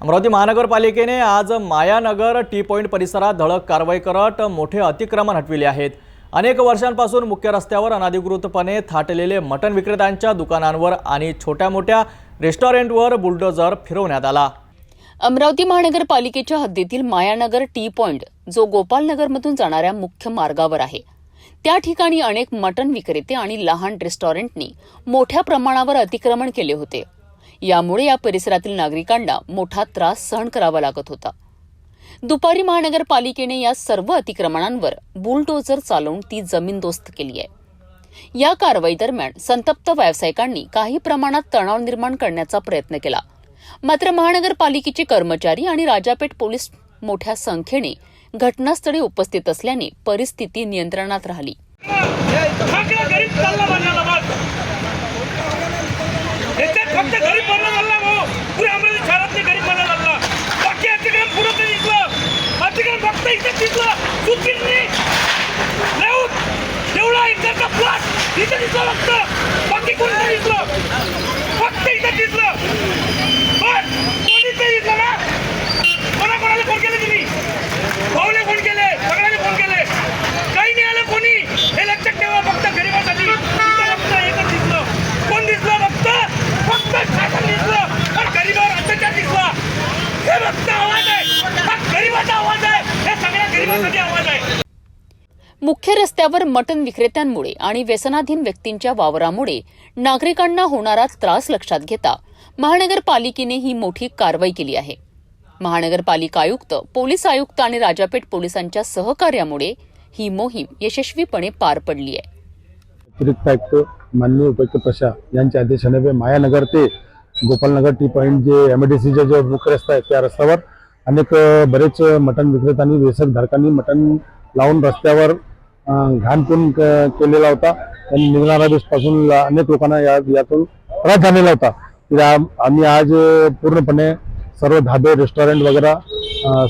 अमरावती महानगरपालिकेने आज Mayanagar T point परिसरात धडक कारवाई करत मोठे अतिक्रमण हटविले आहेत। अनेक वर्षांपासून मुख्य रस्त्यावर अनधिकृतपणे थाटलेले मटण विक्रेत्यांच्या दुकानांवर आणि छोट्या-मोठ्या रेस्टॉरंटवर बुलडोजर फिरवण्यात आला। अमरावती महानगरपालिकेच्या हद्दीतील मायानगर टी पॉइंट जो गोपालनगरमधून जाणाऱ्या मुख्य मार्गावर आहे, त्या ठिकाणी अनेक मटण विक्रेते आणि लहान रेस्टॉरंटनी मोठ्या प्रमाणावर अतिक्रमण केले होते। यामुळे या परिसरातील नागरिकांना मोठा त्रास सहन करावा लागत होता। दुपारी महानगरपालिकेने या सर्व अतिक्रमणांवर बुलडोजर चालवून ती जमीनदोस्त केली आहे। या कारवाई दरम्यान संतप्त व्यावसायिकांनी काही प्रमाणात तणाव निर्माण करण्याचा प्रयत्न केला, मात्र महानगरपालिकेचे कर्मचारी आणि राजापेठ पोलीस मोठ्या संख्येने घटनास्थळी उपस्थित असल्याने परिस्थिती नियंत्रणात राहिली। फक्त गरीब बनला झाला हो, पुऱ्या अमरावती शहरातले गरीब बनला झाला। बाकी अतिक्रमण पुढे नाही दिसलं, अतिक्रमण फक्त इथे दिसलं, सुकिरनी लेआउट जेवढा एकरचा प्लॉट इथे दिसलं, फक्त बाकी कोणी नाही दिसलं, फक्त इथे दिसलं। पण कोणीच नाही दिसलं ना। कोणाकोणाला फोन केले तुम्ही? भाऊने फोन केले, सगळ्यांनी फोन केले, काही नाही आलं कोणी। हे लक्षात ठेवा, फक्त गरीबासाठी फक्त एकच दिसलं। कोण दिसलं? फक्त शासन दिसलं, पण गरीबावर अत्याचार दिसला। हे फक्त आवाज आहे, हा गरीबाचा आवाज आहे, हे सगळ्या गरीबासाठी आवाज आहे। मुख्य रस्त्यावर मटण विक्रेत्यांमुळे आणि व्यसनाधीन व्यक्तींच्या वावरामुळे नागरिकांना होणारा त्रास लक्षात घेता महानगरपालिकेने ही मोठी कारवाई केली आहे। महानगरपालिका आयुक्त, पोलीस आयुक्त आणि राजापेठ पोलिसांच्या सहकार्यामुळे ही मोहीम यशस्वीपणे पार पडली आहे। अतिरिक्त आयुक्त माननीय उपायुक्त प्रशा यांच्या आदेशाने मायानगर ते गोपालनगर टी पॉइंट जे एमआयडीसीचा जो मुख्य रस्ता आहे, त्या रस्त्यावर अनेक बरेच मटण विक्रेत्यांनी, व्यवसायधारकांनी मटण लावून रस्त्यावर घाणपून केलेला होता। त्यांनी निघणाऱ्या दिवसापासून अनेक लोकांना यातून त्रास झालेला होता। आम्ही आज पूर्णपणे सर्व धाबे, रेस्टॉरंट वगैरे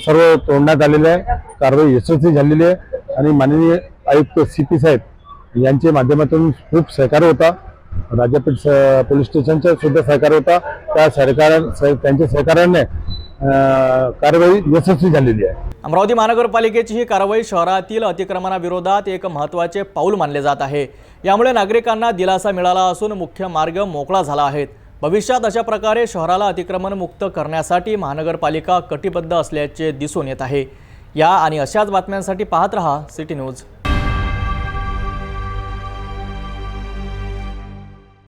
सर्व तोडण्यात आलेले आहे। कारवाई यशस्वी झालेली आहे आणि माननीय आयुक्त सीपी साहेब यांच्या माध्यमातून खूप सहकार्य होता। राजापेठ पोलीस स्टेशनचा सुद्धा सहकार्य होता। त्या त्यांच्या सहकार्याने कारवाई यशस्वी झालेली आहे। अमरावती महानगरपालिकेची ही कारवाई शहरातील अतिक्रमणाविरोधात एक महत्त्वाचे पाऊल मानले जात आहे। यामुळे नागरिकांना दिलासा मिळाला असून मुख्य मार्ग मोकळा झाला आहे। भविष्यात अशा प्रकारे शहराला अतिक्रमण मुक्त करण्यासाठी महानगरपालिका कटिबद्ध असल्याचे दिसून येत आहे। या आणि अशाच बातम्यांसाठी पाहत रहा सिटी न्यूज।